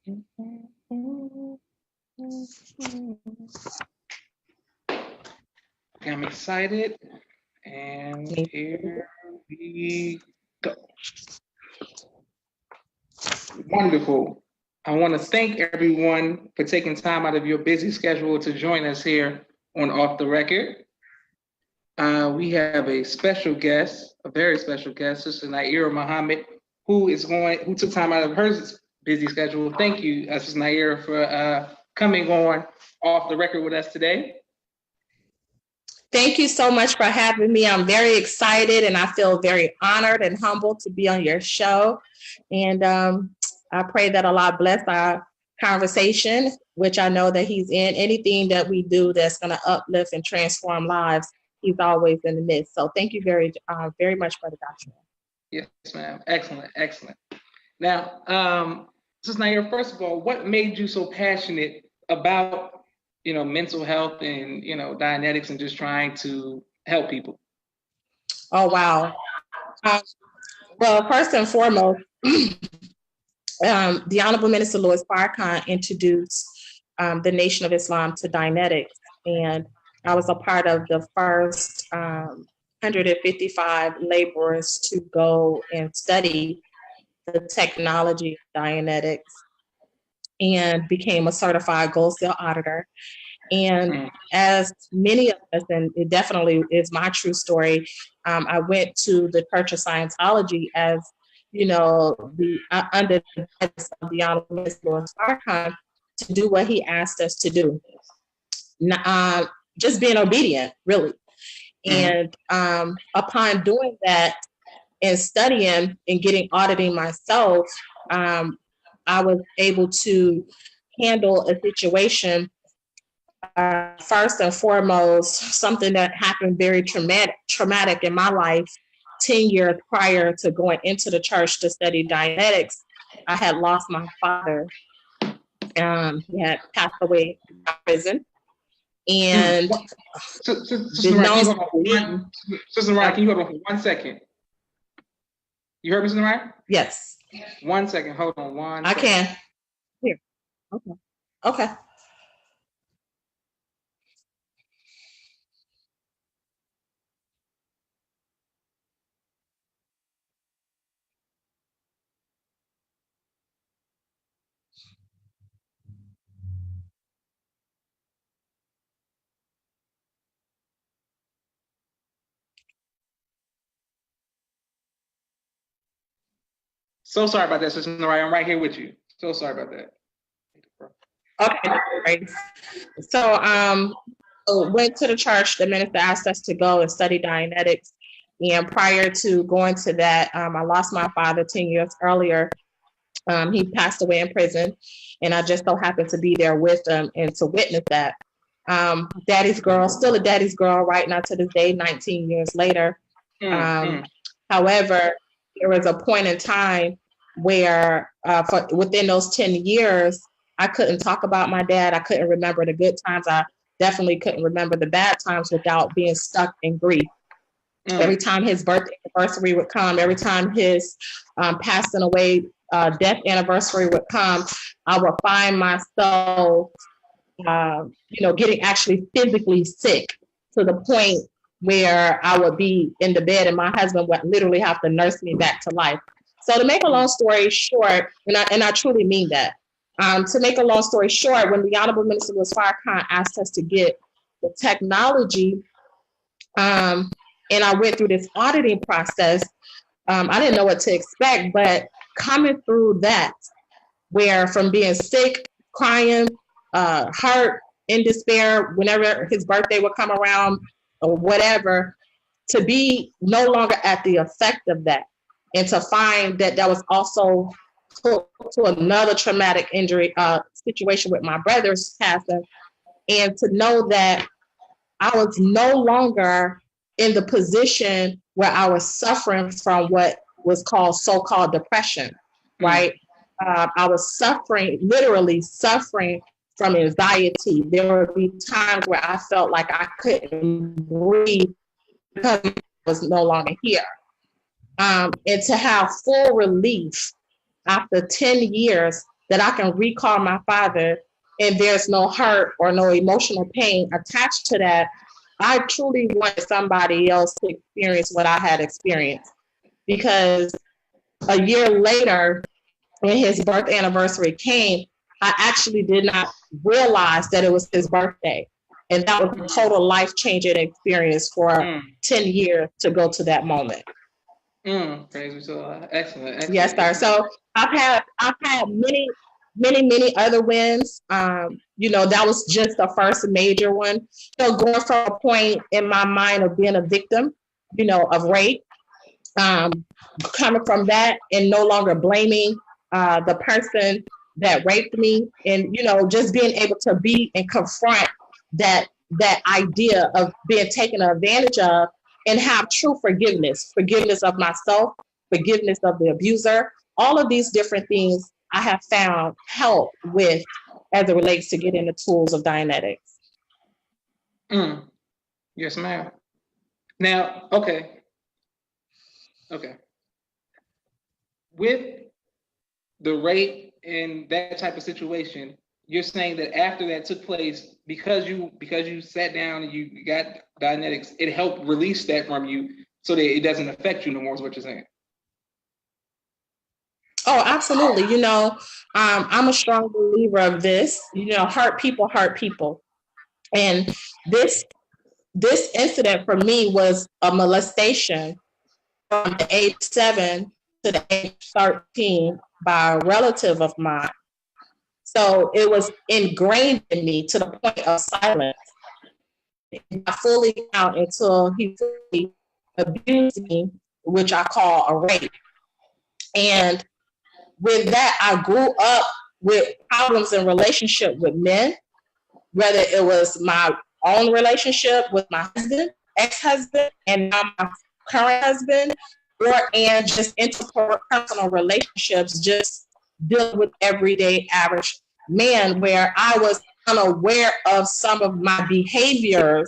I'm excited, and here we go. Wonderful. I want to thank everyone for taking time out of your busy schedule to join us here on Off the Record. We have a special guest, a very special guest, Sister Nayyirah Muhammad, who took time out of her busy schedule. Thank you, Sister Nayyirah, for coming on Off the Record with us today. Thank you so much for having me. I'm very excited and I feel very honored and humbled to be on your show. And I pray that Allah bless our conversation, which I know that He's in. Anything that we do that's going to uplift and transform lives, He's always in the midst. So thank you very much for the doctrine. Yes, ma'am. Excellent, excellent. Now, Sister Nayyirah, first of all, what made you so passionate about mental health and, Dianetics and just trying to help people? Oh, wow. Well, first and foremost, the Honorable Minister Louis Farrakhan introduced the Nation of Islam to Dianetics, and I was a part of the first 155 laborers to go and study the technology of Dianetics and became a certified gold seal auditor. And as many of us, and it definitely is my true story, I went to the Church of Scientology as, under the guidance of the Honorable Minister Louis Farrakhan to do what he asked us to do. Just being obedient, really. And upon doing that and studying and auditing myself, I was able to handle a situation. First and foremost, something that happened very traumatic in my life. 10 years prior to going into the church to study Dianetics, I had lost my father. He had passed away in prison. And Sister Ryan, can you hold on for 1 second? You heard me, Sister Ryan? Yes. 1 second. Hold on. One. I can. Here. Okay. So sorry about that, Sister Ryan. I'm right here with you. So sorry about that. Okay, great. So went to the church. The minister asked us to go and study Dianetics. And prior to going to that, I lost my father 10 years earlier. He passed away in prison, and I just so happened to be there with him and to witness that. Daddy's girl, still a daddy's girl right now to this day, 19 years later. However, there was a point in time where within those 10 years, I couldn't talk about my dad. I couldn't remember the good times. I definitely couldn't remember the bad times without being stuck in grief. Every time his birthday anniversary would come, every time his passing away death anniversary would come, I would find myself, getting actually physically sick to the point where I would be in the bed and my husband would literally have to nurse me back to life. So to make a long story short, and I truly mean that, to make a long story short, when the Honorable Minister Louis Farrakhan asked us to get the technology, and I went through this auditing process, I didn't know what to expect, but coming through that, where from being sick, crying, hurt, in despair, whenever his birthday would come around or whatever, to be no longer at the effect of that, and to find that that was also to another traumatic injury situation with my brother's passing, and to know that I was no longer in the position where I was suffering from what was called so-called depression, right? I was literally suffering from anxiety. There would be times where I felt like I couldn't breathe because I was no longer here. And to have full relief after 10 years that I can recall my father and there's no hurt or no emotional pain attached to that, I truly wanted somebody else to experience what I had experienced. Because a year later, when his birth anniversary came, I actually did not realize that it was his birthday. And that was a total life-changing experience for 10 years to go to that moment. Praise excellent. Yes, sir. So I've had many other wins. That was just the first major one. Going from a point in my mind of being a victim, of rape, coming from that and no longer blaming the person that raped me, and just being able to be and confront that idea of being taken advantage of, and have true forgiveness of myself, forgiveness of the abuser. All of these different things I have found help with as it relates to getting the tools of Dianetics. Yes, ma'am. Now, okay. With the rape and that type of situation, you're saying that after that took place, because you sat down and you got Dianetics, it helped release that from you so that it doesn't affect you no more, is what you're saying? Oh, absolutely. I'm a strong believer of this. Hurt people. And this incident for me was a molestation from the age 7 to the age 13 by a relative of mine. So it was ingrained in me to the point of silence. I fully out until he fully abused me, which I call a rape. And with that, I grew up with problems in relationship with men, whether it was my own relationship with my husband, ex-husband, and now my current husband, and just interpersonal relationships, just dealing with everyday average men, where I was unaware of some of my behaviors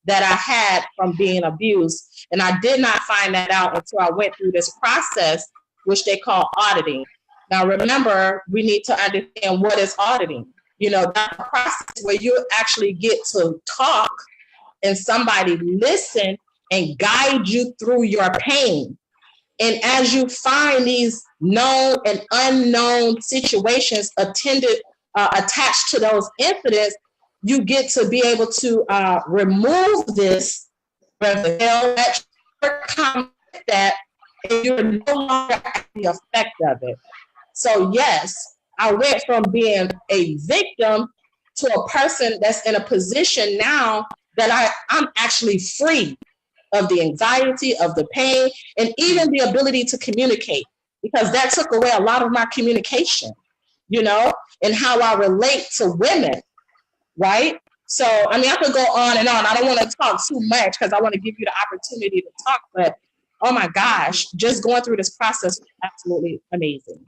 that I had from being abused. And I did not find that out until I went through this process, which they call auditing. Now, remember, we need to understand what is auditing. That's a process where you actually get to talk and somebody listen and guide you through your pain. And as you find these known and unknown situations attached to those incidents, you get to be able to remove this, that, and you're no longer at the effect of it. So yes, I went from being a victim to a person that's in a position now that I'm actually free of the anxiety, of the pain, and even the ability to communicate, because that took away a lot of my communication, and how I relate to women, right? So, I could go on and on. I don't want to talk too much because I want to give you the opportunity to talk, but oh my gosh, just going through this process was absolutely amazing.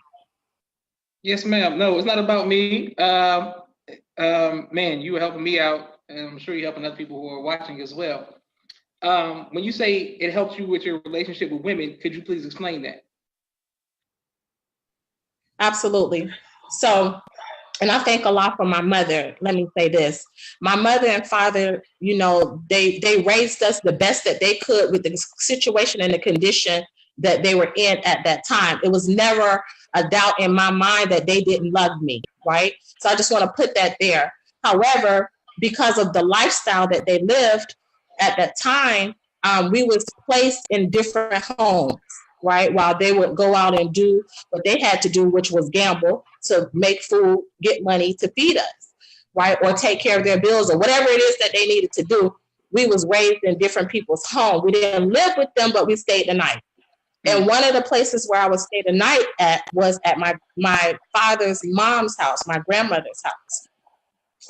Yes, ma'am. No, it's not about me. Man, you were helping me out, and I'm sure you're helping other people who are watching as well. When you say it helps you with your relationship with women, could you please explain that? Absolutely. So, and I thank a lot for my mother. Let me say this. My mother and father, they raised us the best that they could with the situation and the condition that they were in at that time. It was never a doubt in my mind that they didn't love me, right? So I just want to put that there. However, because of the lifestyle that they lived at that time, we was placed in different homes, right? While they would go out and do what they had to do, which was gamble to make food, get money to feed us, right? Or take care of their bills or whatever it is that they needed to do. We was raised in different people's homes. We didn't live with them, but we stayed the night. And one of the places where I would stay the night at was at my father's mom's house, my grandmother's house.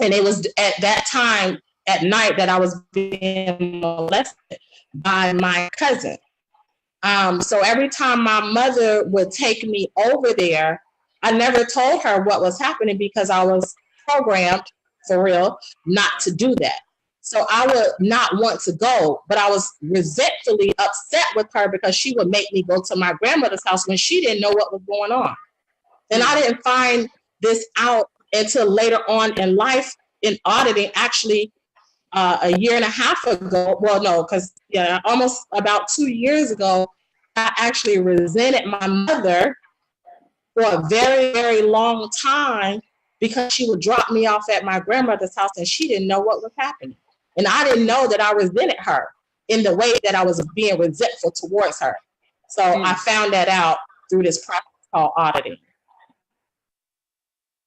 And it was at that time at night that I was being molested by my cousin. So every time my mother would take me over there, I never told her what was happening because I was programmed, for real, not to do that. So I would not want to go, but I was resentfully upset with her because she would make me go to my grandmother's house when she didn't know what was going on. And I didn't find this out until later on in life in auditing. Actually, a year and a half ago, well, no, because almost about 2 years ago, I actually resented my mother for a very, very long time because she would drop me off at my grandmother's house and she didn't know what was happening. And I didn't know that I resented her in the way that I was being resentful towards her. So I found that out through this process called auditing.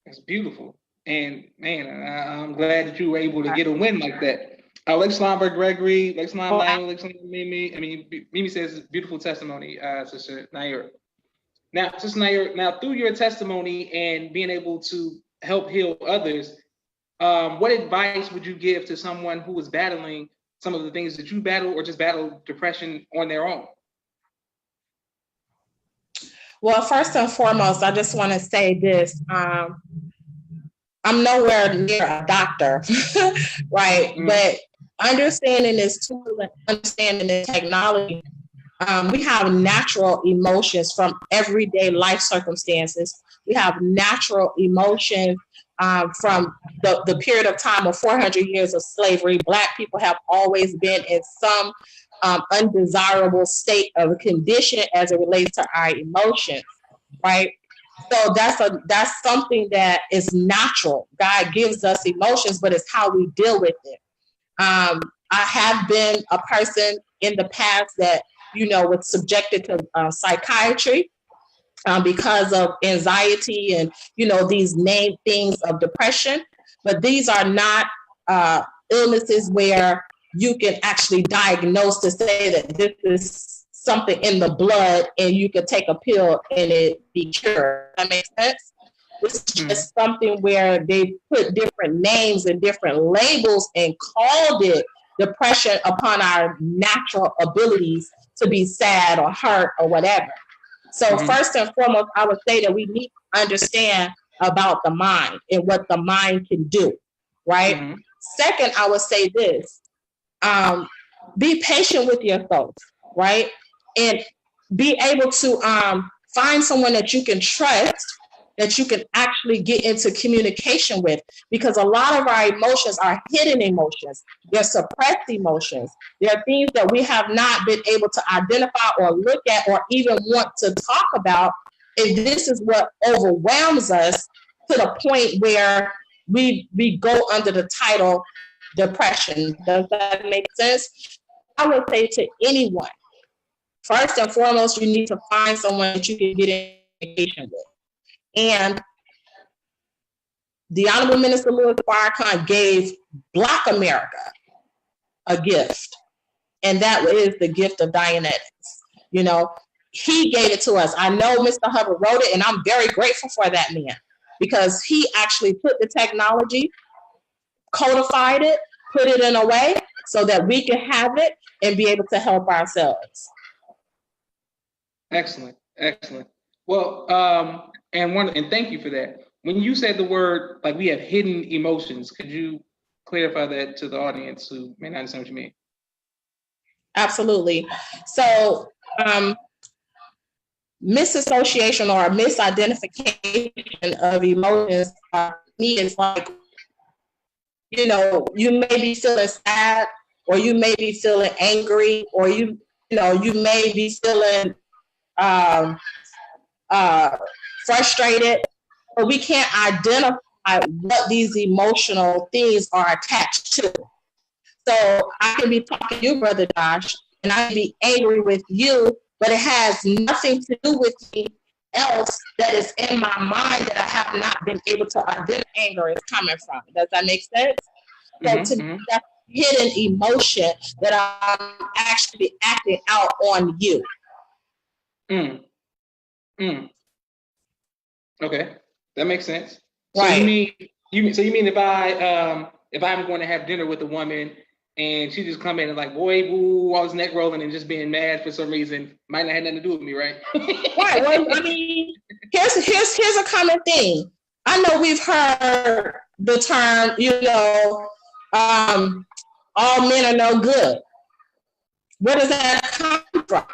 That's beautiful. And man, I'm glad that you were able to get a win like that. Lex Lomberg, Gregory, Lex Lomberg, Lex Mimi. I mean, Mimi says beautiful testimony, Sister Nayyirah. Now, Sister Nayyirah, through your testimony and being able to help heal others, what advice would you give to someone who is battling some of the things that you battle or just battle depression on their own? Well, first and foremost, I just want to say this. I'm nowhere near a doctor, right? But understanding this tool and understanding the technology, we have natural emotions from everyday life circumstances. We have natural emotions from the period of time of 400 years of slavery. Black people have always been in some undesirable state of condition as it relates to our emotions, right? So that's something that is natural. God gives us emotions, but it's how we deal with it. I have been a person in the past that, was subjected to psychiatry because of anxiety and, these named things of depression. But these are not illnesses where you can actually diagnose to say that this is something in the blood and you could take a pill and it be cured. That makes sense? This is just something where they put different names and different labels and called it depression upon our natural abilities to be sad or hurt or whatever. So first and foremost, I would say that we need to understand about the mind and what the mind can do, right? Second, I would say this, be patient with yourself, right? And be able to find someone that you can trust, that you can actually get into communication with, because a lot of our emotions are hidden emotions. They're suppressed emotions. They're things that we have not been able to identify or look at or even want to talk about. And this is what overwhelms us to the point where we go under the title depression. Does that make sense? I would say to anyone, first and foremost, you need to find someone that you can get in communication with. And the Honorable Minister Louis Farrakhan gave Black America a gift, and that is the gift of Dianetics. He gave it to us. I know Mr. Hubbard wrote it, and I'm very grateful for that man, because he actually put the technology, codified it, put it in a way so that we can have it and be able to help ourselves. Excellent. Well, and thank you for that. When you said the word, like, we have hidden emotions, could you clarify that to the audience who may not understand what you mean? Absolutely. So, misassociation or misidentification of emotions is like, you may be feeling sad, or you may be feeling angry, or you may be feeling frustrated, but we can't identify what these emotional things are attached to. So I can be talking to you, Brother Josh, and I can be angry with you, but it has nothing to do with me else that is in my mind that I have not been able to identify anger is coming from. Does that make sense? So to me, that's hidden emotion that I'm actually acting out on you. Okay, that makes sense. Right. So you mean if I'm going to have dinner with a woman and she just come in and like, boy, boo, I was neck rolling and just being mad for some reason, might not have nothing to do with me, right? Right. Well, I mean, here's a common thing. I know we've heard the term, all men are no good. Where does that come from?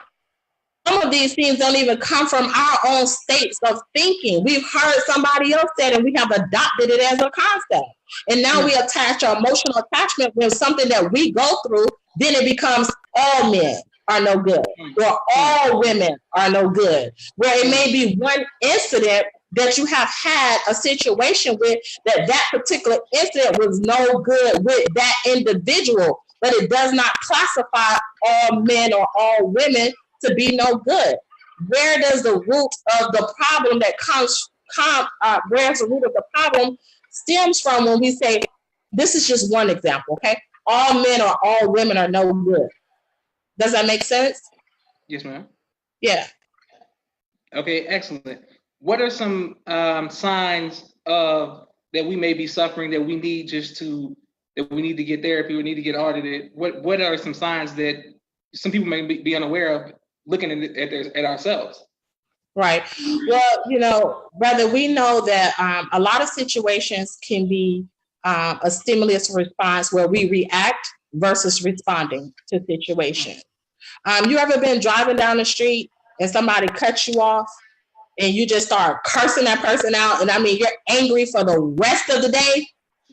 some of these things don't even come from our own states of thinking. We've heard somebody else say it and we have adopted it as a concept. And now we attach our emotional attachment with something that we go through, then it becomes all men are no good, or all women are no good, where it may be one incident that you have had a situation with that particular incident was no good with that individual, but it does not classify all men or all women to be no good. Where does the root of the problem that where's the root of the problem stems from when we say, this is just one example, okay? All men or all women are no good. Does that make sense? Yes, ma'am. Yeah. Okay, excellent. What are some signs of that we may be suffering that we need that we need to get therapy or need to get audited? What are some signs that some people may be unaware of looking at ourselves? Right. Well, brother, we know that a lot of situations can be a stimulus response where we react versus responding to situations. You ever been driving down the street and somebody cuts you off and you just start cursing that person out? And I mean, you're angry for the rest of the day,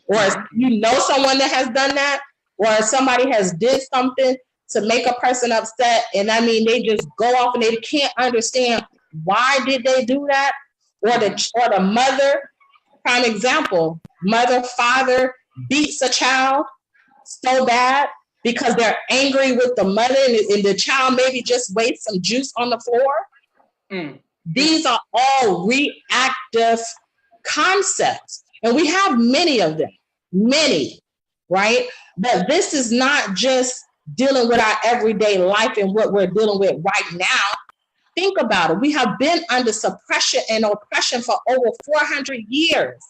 or you know someone that has done that, or somebody has did something to make a person upset. And I mean, they just go off and they can't understand why did they do that? Or the mother, prime example, father beats a child so bad because they're angry with the mother and the child maybe just wastes some juice on the floor. These are all reactive concepts. And we have many of them, right? But this is not just dealing with our everyday life and what we're dealing with right now. Think about it. We have been under suppression and oppression for over 400 years.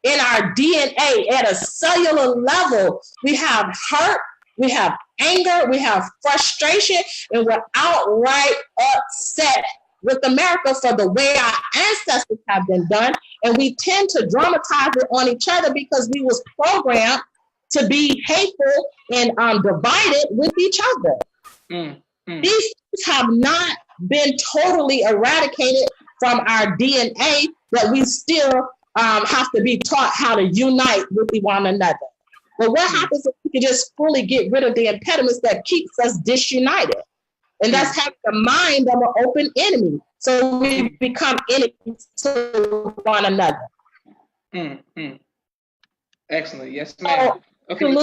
In our DNA, at a cellular level, we have hurt, we have anger, we have frustration, and we're outright upset with America for the way our ancestors have been done. And we tend to dramatize it on each other because we was programmed to be hateful and divided with each other. These things have not been totally eradicated from our DNA, that we still have to be taught how to unite with one another. But what happens if we can just fully get rid of the impediments that keeps us disunited? And that's having the mind of an open enemy. So we become enemies to one another. Excellent. Yes, ma'am. Okay.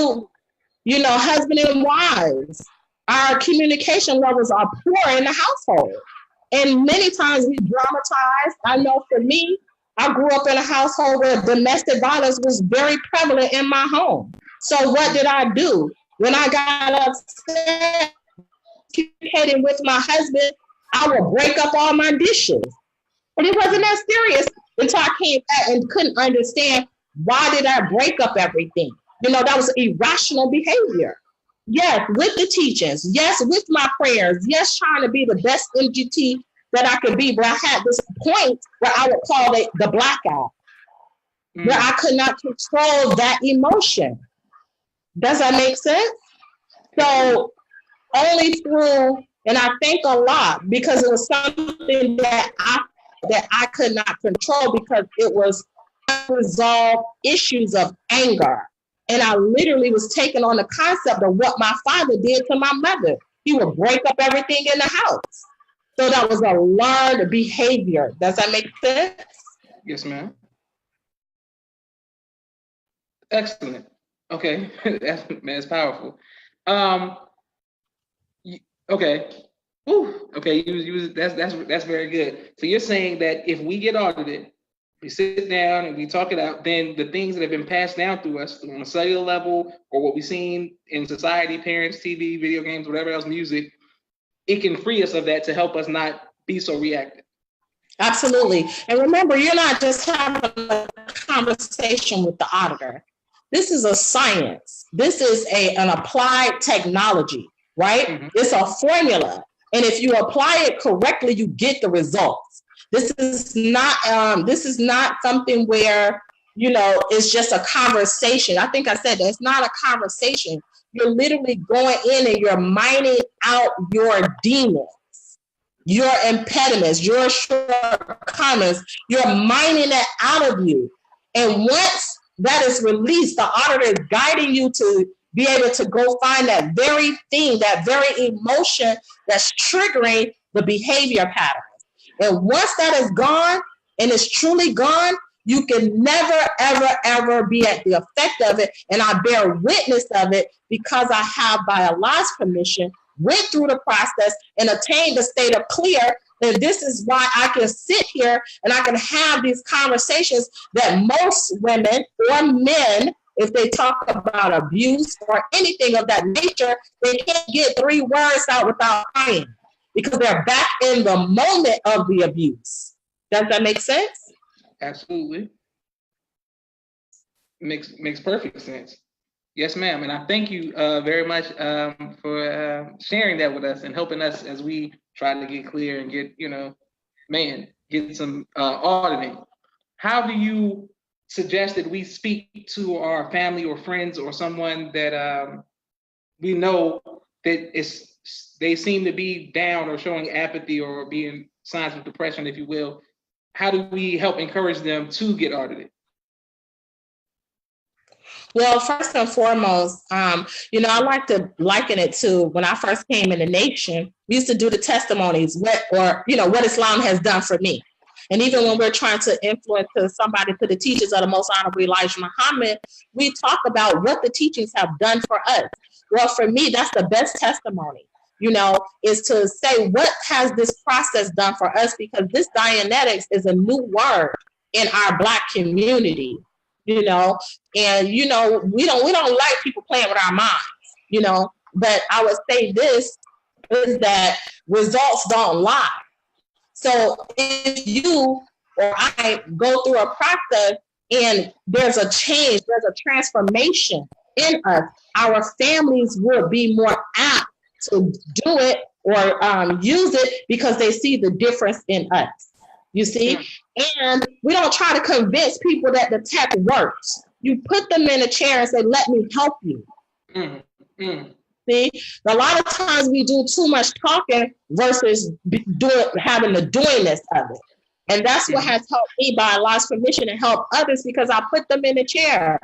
Husband and wives, our communication levels are poor in the household. And many times we dramatize. I know for me, I grew up in a household where domestic violence was very prevalent in my home. So what did I do? When I got upset, communicating with my husband, I would break up all my dishes. But it wasn't that serious until I came back and couldn't understand, why did I break up everything? That was irrational behavior. Yes, with the teachings. Yes, with my prayers. Yes, trying to be the best MGT that I could be. But I had this point where I would call it the blackout, where I could not control that emotion. Does that make sense? So only through, and I think a lot, because it was something that I could not control, because it was unresolved issues of anger. And I literally was taking on the concept of what my father did to my mother. He would break up everything in the house. So that was a learned behavior. Does that make sense? Yes, ma'am. Excellent. Okay, that's powerful. Okay. Ooh, okay, that's very good. So you're saying that if we get audited, we sit down and we talk it out, then the things that have been passed down through us on a cellular level, or what we've seen in society, parents, TV, video games, whatever else, music, it can free us of that to help us not be so reactive. Absolutely. And remember, you're not just having a conversation with the auditor. This is a science. This is an applied technology, right? It's a formula. And if you apply it correctly, you get the results. This is not something where, it's just a conversation. I think I said that it's not a conversation. You're literally going in and you're mining out your demons. your impediments, your shortcomings. You're mining it out of you. And once that is released, the auditor is guiding you to be able to go find that very thing, that very emotion that's triggering the behavior patterns. And once that is gone and it's truly gone, you can never, ever, ever be at the effect of it. And I bear witness of it because I have, by Allah's permission, went through the process and attained the state of clear. And this is why I can sit here and I can have these conversations that most women or men, if they talk about abuse or anything of that nature, they can't get 3 words out without crying because they're back in the moment of the abuse. Does that make sense? Absolutely. Makes perfect sense. Yes, ma'am. And I thank you very much for sharing that with us and helping us as we try to get clear and get, get some auditing. How do you suggest that we speak to our family or friends or someone that we know that they seem to be down or showing apathy or being signs of depression, if you will? How do we help encourage them to get audited? Well, first and foremost, I like to liken it to when I first came in the nation. We used to do the testimonies, what Islam has done for me. And even when we're trying to influence somebody to the teachings of the Most Honorable Elijah Muhammad, we talk about what the teachings have done for us. Well, for me, that's the best testimony, is to say what has this process done for us, because this Dianetics is a new word in our Black community. And we don't like people playing with our minds, but I would say this is that results don't lie. So if you or I go through a process and there's a change, there's a transformation in us, our families will be more apt to do it or use it because they see the difference in us. You see? And we don't try to convince people that the tech works. You put them in a chair and say, let me help you. See? A lot of times we do too much talking versus having the doingness of it. And that's what has helped me, by Allah's permission, and help others, because I put them in a chair.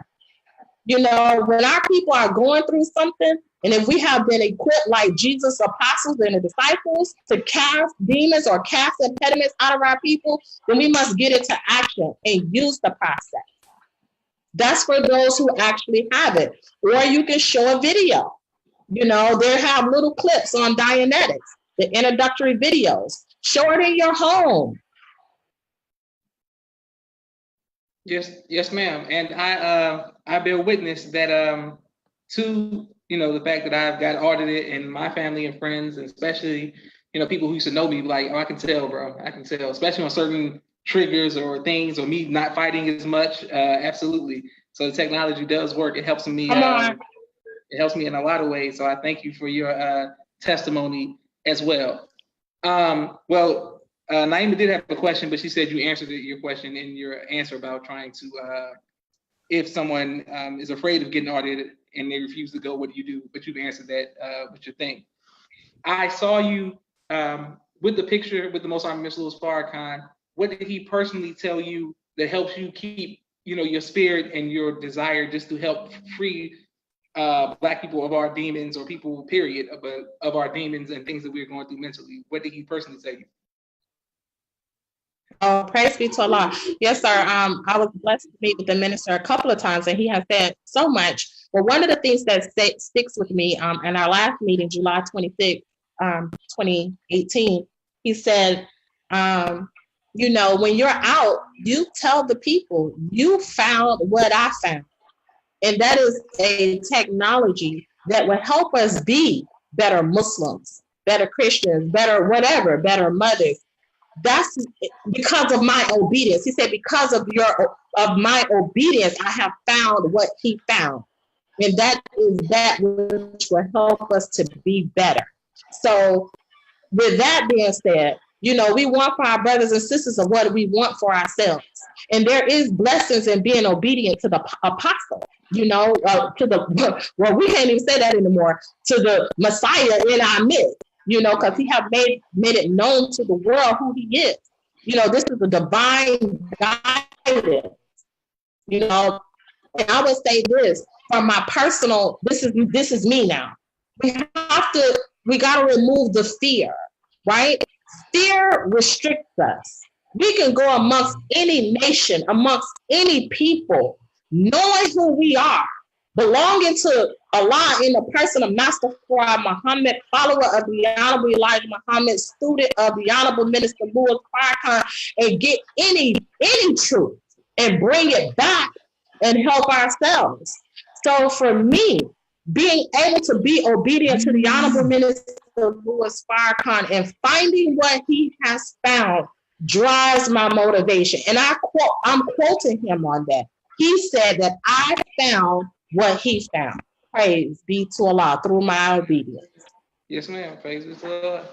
When our people are going through something, and if we have been equipped like Jesus' apostles and the disciples to cast demons or cast impediments out of our people, then we must get into action and use the process. That's for those who actually have it. Or you can show a video. They have little clips on Dianetics, the introductory videos. Show it in your home. Yes, ma'am. And I bear witness that to the fact that I've got audited, and my family and friends, and especially people who used to know me, like, oh, I can tell, bro. I can tell, especially on certain triggers or things, or me not fighting as much. Absolutely. So the technology does work. It helps me. It helps me in a lot of ways. So I thank you for your testimony as well. Naima did have a question, but she said you answered your question in your answer about trying to, if someone is afraid of getting audited and they refuse to go, what do you do? But you've answered that with your thing. I saw you with the picture with the Most Honorable Mr. Louis Farrakhan. What did he personally tell you that helps you keep, your spirit and your desire just to help free Black people of our demons, or people, period, of our demons and things that we're going through mentally? What did he personally tell you? Oh, praise be to Allah. Yes, sir. I was blessed to meet with the minister a couple of times, and he has said so much. But one of the things that sticks with me in our last meeting, July 26, 2018, he said, when you're out, you tell the people, you found what I found. And that is a technology that will help us be better Muslims, better Christians, better whatever, better mothers. That's because of my obedience. He said, because of my obedience, I have found what he found. And that is that which will help us to be better. So with that being said, we want for our brothers and sisters of what we want for ourselves. And there is blessings in being obedient to the apostle, we can't even say that anymore, to the Messiah in our midst. because he have made it known to the world who he is. This is a divine guidance, and I would say this from my personal, this is me now. We got to remove the fear, right? Fear restricts us. We can go amongst any nation, amongst any people, knowing who we are, belonging to Allah in the person of Master Fard Muhammad, follower of the Honorable Elijah Muhammad, student of the Honorable Minister Louis Farrakhan, and get any truth and bring it back and help ourselves. So for me, being able to be obedient to the Honorable Minister Louis Farrakhan and finding what he has found drives my motivation. And I'm quoting him on that. He said that I found what he found. Praise be to Allah through my obedience. Yes, ma'am. Praise be to Allah.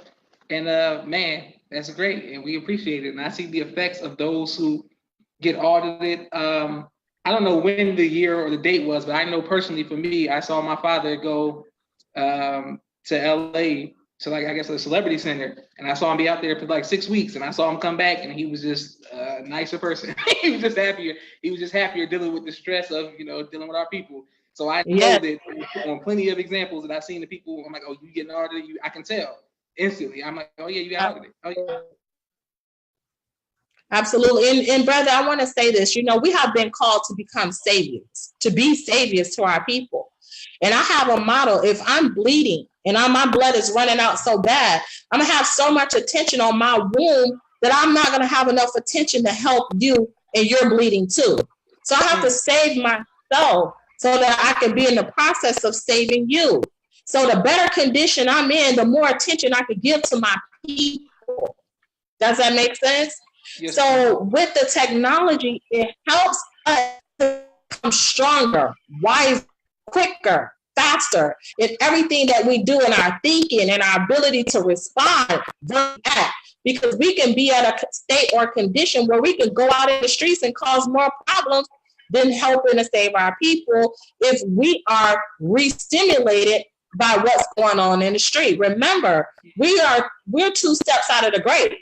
And man, that's great. And we appreciate it. And I see the effects of those who get audited. I don't know when the year or the date was, but I know personally for me, I saw my father go to LA to I guess a celebrity center. And I saw him be out there for 6 weeks, and I saw him come back, and he was just a nicer person. He was just happier. He was just happier dealing with the stress of, dealing with our people. So I know that on plenty of examples that I've seen the people, I'm like, oh, you getting audited? I can tell instantly. I'm like, oh yeah, you got audited. Oh yeah. Absolutely. And brother, I want to say this, we have been called to become saviors, to be saviors to our people. And I have a motto: if I'm bleeding and my blood is running out so bad, I'm going to have so much attention on my wound that I'm not going to have enough attention to help you, and you're bleeding too. So I have to save myself so that I can be in the process of saving you. So the better condition I'm in, the more attention I could give to my people. Does that make sense? Yes. So with the technology, it helps us to become stronger, wiser, quicker, faster in everything that we do in our thinking and our ability to respond, because we can be at a state or condition where we can go out in the streets and cause more problems than helping to save our people if we are re-stimulated by what's going on in the street. Remember, we're 2 steps out of the grave,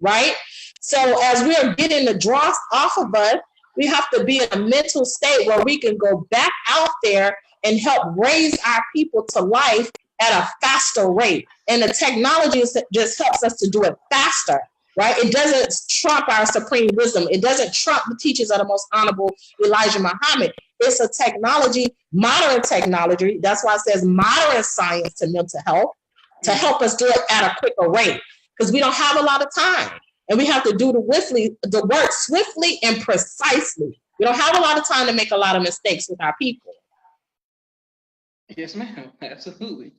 right? So as we're getting the dross off of us, we have to be in a mental state where we can go back out there and help raise our people to life at a faster rate. And the technology just helps us to do it faster, right? It doesn't trump our supreme wisdom. It doesn't trump the teachings of the most honorable Elijah Muhammad. It's a technology, modern technology. That's why it says modern science to mental health, to help us do it at a quicker rate, because we don't have a lot of time. And we have to do the work swiftly and precisely. We don't have a lot of time to make a lot of mistakes with our people. Yes, ma'am. Absolutely.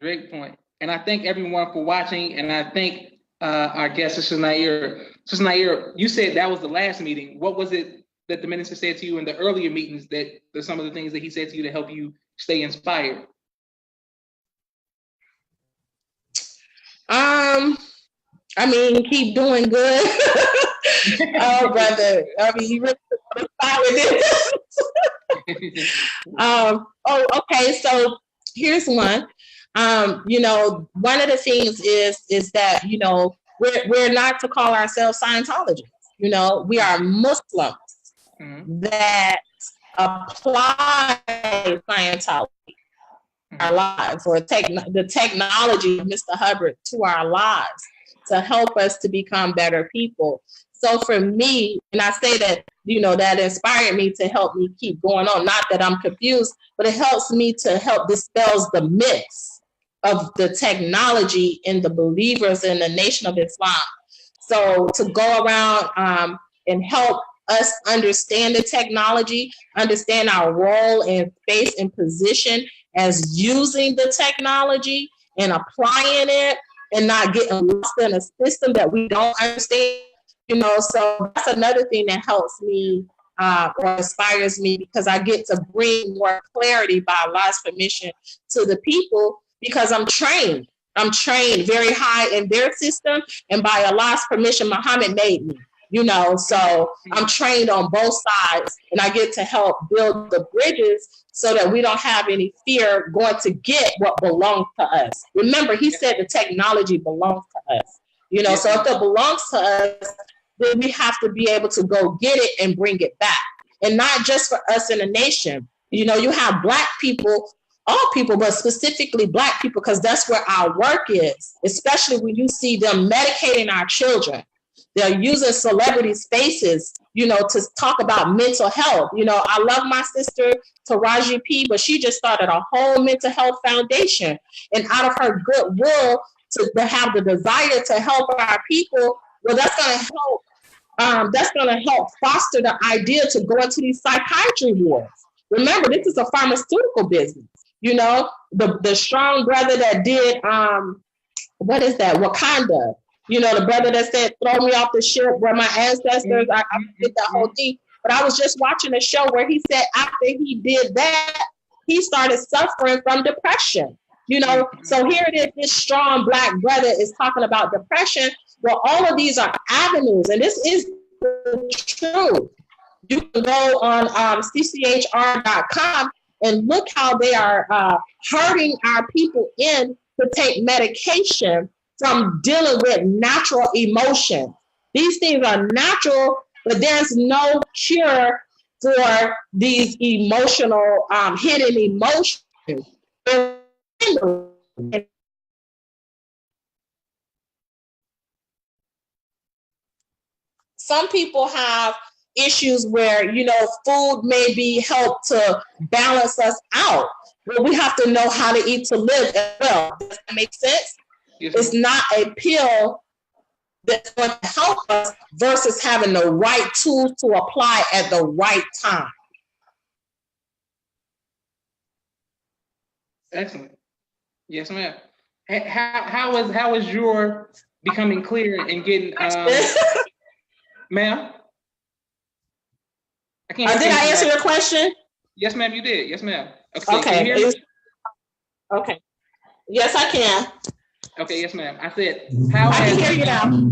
Great point. And I thank everyone for watching. And I thank our guest, Sister Nayyirah. Sister Nayyirah, you said that was the last meeting. What was it that the minister said to you in the earlier meetings that some of the things that he said to you to help you stay inspired? Keep doing good. Oh, brother. You really want to start with this? Okay. So here's one. One of the things is that, we're not to call ourselves Scientologists. We are Muslims that apply Scientology our lives, or the technology of Mr. Hubbard to our lives to help us to become better people. So for me, and I say that, that inspired me to help me keep going on. Not that I'm confused, but it helps me to help dispels the myths of the technology in the believers in the Nation of Islam. So to go around and help us understand the technology, understand our role and space and position as using the technology and applying it, and not getting lost in a system that we don't understand. So that's another thing that helps me or inspires me, because I get to bring more clarity by Allah's permission to the people, because I'm trained. I'm trained very high in their system, and by Allah's permission, Muhammad made me. So I'm trained on both sides, and I get to help build the bridges so that we don't have any fear going to get what belongs to us. Remember, he said the technology belongs to us, so if it belongs to us, then we have to be able to go get it and bring it back. And not just for us in the nation. You have Black people, all people, but specifically Black people, because that's where our work is, especially when you see them medicating our children. They're using celebrities' faces, to talk about mental health. I love my sister, Taraji P., but she just started a whole mental health foundation. And out of her goodwill to have the desire to help our people, well, that's going to help. That's going to help foster the idea to go into these psychiatry wards. Remember, this is a pharmaceutical business. The strong brother that did, what is that? Wakanda. The brother that said, throw me off the ship where my ancestors, I did that whole thing. But I was just watching a show where he said after he did that, he started suffering from depression. So here it is, this strong Black brother is talking about depression. Well, all of these are avenues, and this is the truth. You can go on cchr.com and look how they are hurting our people in to take medication from dealing with natural emotion. These things are natural, but there's no cure for these emotional, hidden emotions. Some people have issues where, food may be helped to balance us out, but we have to know how to eat to live as well. Does that make sense? Yes. It's not a pill that's going to help us versus having the right tools to apply at the right time. Excellent. Yes, ma'am. How is your becoming clear and getting ma'am? Did I answer your question? Yes, ma'am, you did. Yes, ma'am. Okay. Okay. Yes, I can. Okay, yes, ma'am. I said, I can hear you now.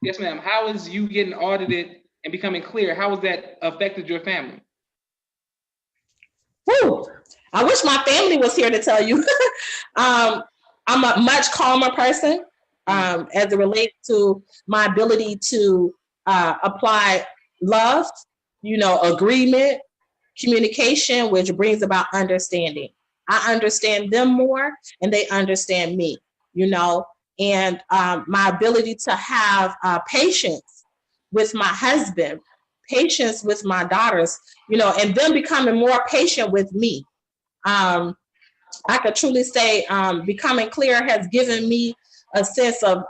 Yes, ma'am. How is you getting audited and becoming clear? How has that affected your family? Whew. I wish my family was here to tell you. I'm a much calmer person as it relates to my ability to apply love, agreement, communication, which brings about understanding. I understand them more and they understand me, and my ability to have patience with my husband, patience with my daughters, and them becoming more patient with me. I could truly say becoming clear has given me a sense of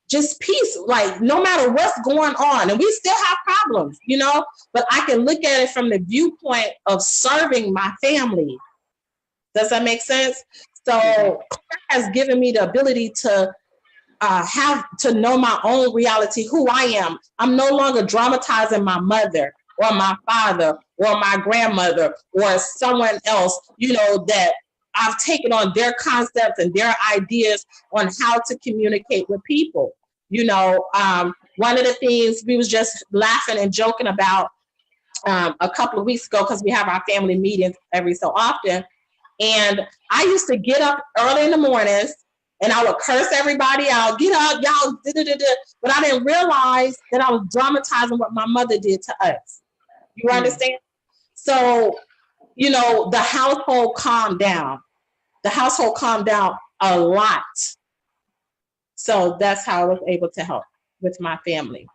just peace, like no matter what's going on, and we still have problems, but I can look at it from the viewpoint of serving my family. Does that make sense? So clear has given me the ability to have to know my own reality, who I am. I'm no longer dramatizing my mother or my father or my grandmother or someone else, that I've taken on their concepts and their ideas on how to communicate with people. One of the things we was just laughing and joking about a couple of weeks ago, because we have our family meetings every so often. And I used to get up early in the mornings and I would curse everybody out, get up, y'all, but I didn't realize that I was dramatizing what my mother did to us. You understand? So, the household calmed down. The household calmed down a lot. So that's how I was able to help with my family.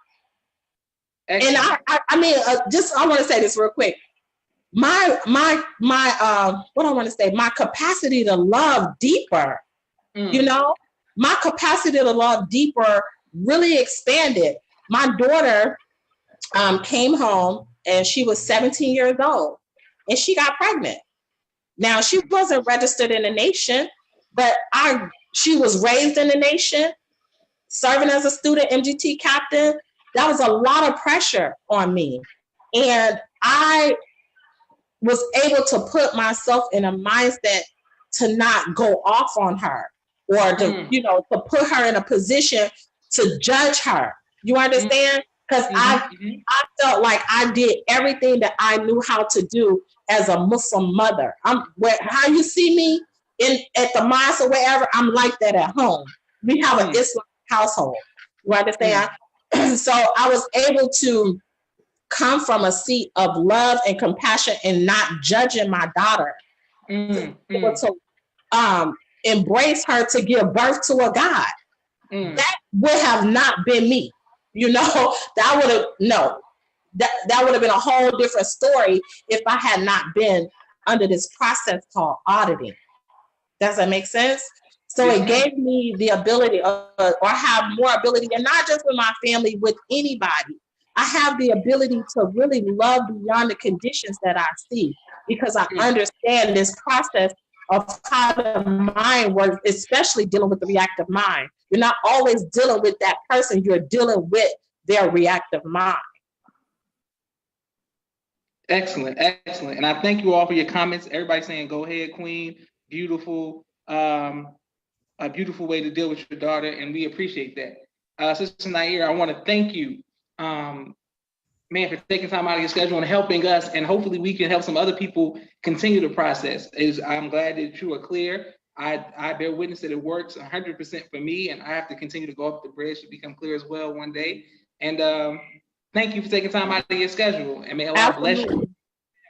Excellent. And I want to say this real quick. My what I want to say, my capacity to love deeper, my capacity to love deeper really expanded. My daughter came home and she was 17 years old and she got pregnant. Now, she wasn't registered in the nation, but she was raised in the nation, serving as a student MGT captain. That was a lot of pressure on me. And I was able to put myself in a mindset to not go off on her or to, to put her in a position to judge her. You understand? Because I felt like I did everything that I knew how to do as a Muslim mother. How you see me at the mosque or wherever, I'm like that at home. We have an Islamic household. You understand? So I was able to come from a seat of love and compassion and not judging my daughter. To be able to embrace her to give birth to a God. That would have not been me. You know, that would have been a whole different story if I had not been under this process called auditing. Does that make sense? So it gave me the ability or have more ability, and not just with my family, with anybody. I have the ability to really love beyond the conditions that I see, because I understand this process of how the mind works, especially dealing with the reactive mind. You're not always dealing with that person, you're dealing with their reactive mind. Excellent, excellent. And I thank you all for your comments. Everybody saying, go ahead, Queen. Beautiful, a beautiful way to deal with your daughter, and we appreciate that. Sister Nayyirah, I want to thank you, man, for taking time out of your schedule and helping us, and hopefully we can help some other people continue the process. I'm glad that you are clear. I bear witness that it works 100% for me, and I have to continue to go up the bridge to become clear as well one day. And thank you for taking time out of your schedule, and may Allah bless you.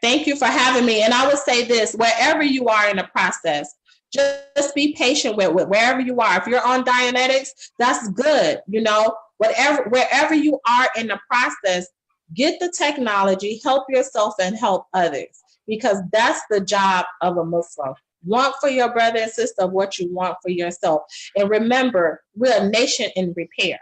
Thank you for having me. And I would say this, wherever you are in the process, just be patient with wherever you are. If you're on Dianetics, that's good. You know, wherever you are in the process, get the technology, help yourself and help others, because that's the job of a Muslim. Want for your brother and sister what you want for yourself. And remember, we're a nation in repair.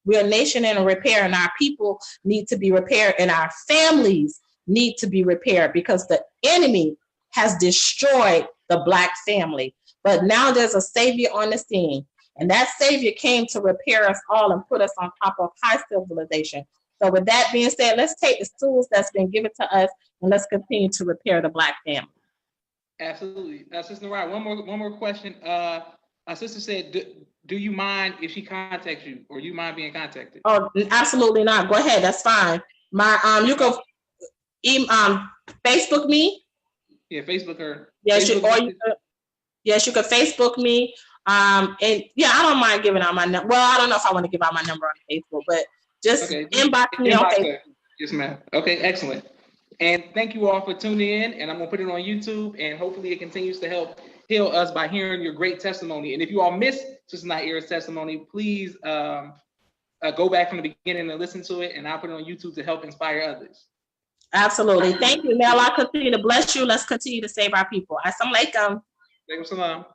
We're a nation in repair, and our people need to be repaired, and our families need to be repaired, because the enemy has destroyed the Black family. But now there's a savior on the scene, and that savior came to repair us all and put us on top of high civilization. So with that being said, let's take the tools that's been given to us and let's continue to repair the Black family. Absolutely. Sister Nayyirah, one more question. Our sister said, do you mind if she contacts you, or you mind being contacted? Oh, absolutely not. Go ahead. That's fine. You can Facebook me. Yeah, Facebook her. Yes, you can Facebook me. And yeah, I don't mind giving out my number. Well, I don't know if I want to give out my number on Facebook, but just inbox me on Facebook. Yes, ma'am. Okay, excellent. And thank you all for tuning in. And I'm gonna put it on YouTube, and hopefully it continues to help heal us by hearing your great testimony. And if you all missed Sister Nayyirah's testimony, please go back from the beginning and listen to it, and I'll put it on YouTube to help inspire others. Absolutely. Thank you. May Allah continue to bless you. Let's continue to save our people. Assalamu alaikum. Alaikum salam.